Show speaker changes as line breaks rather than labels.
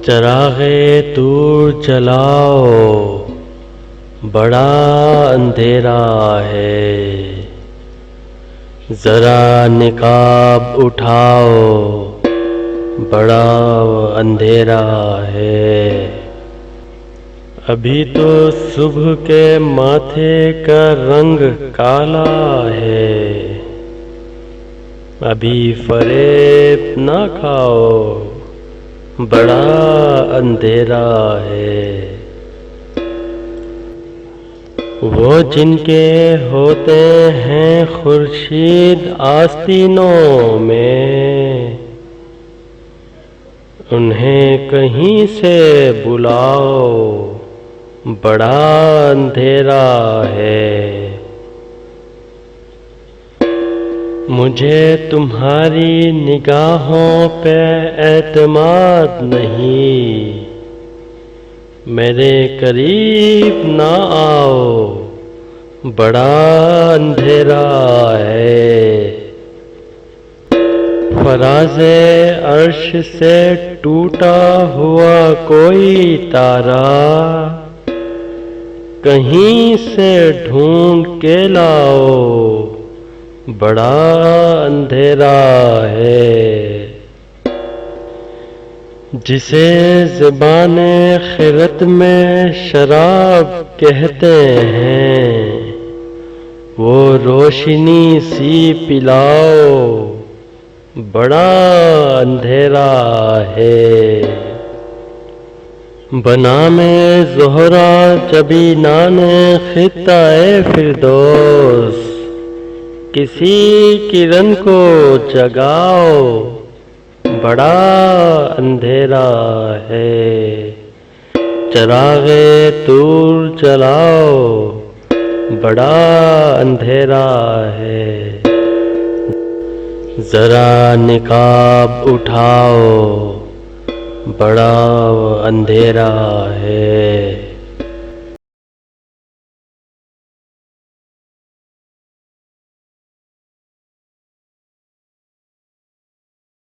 چراغ دور جلاؤ، بڑا اندھیرا ہے، ذرا نقاب اٹھاؤ، بڑا اندھیرا ہے۔ ابھی تو صبح کے ماتھے کا رنگ کالا ہے، ابھی فریب نہ کھاؤ، بڑا اندھیرا ہے۔ وہ جن کے ہوتے ہیں خورشید آستینوں میں، انہیں کہیں سے بلاؤ، بڑا اندھیرا ہے۔ مجھے تمہاری نگاہوں پہ اعتماد نہیں، میرے قریب نہ آؤ، بڑا اندھیرا ہے۔ فراز عرش سے ٹوٹا ہوا کوئی تارا، کہیں سے ڈھونڈ کے لاؤ، بڑا اندھیرا ہے۔ جسے زبان خرد میں شراب کہتے ہیں، وہ روشنی سی پلاؤ، بڑا اندھیرا ہے۔ بنام زہرا جبینان خطہ فردوس، کسی کرن کو جگاؤ، بڑا اندھیرا ہے۔ چراغ دور جلاؤ، بڑا اندھیرا ہے۔ ذرا نقاب اٹھاؤ، بڑا اندھیرا ہے۔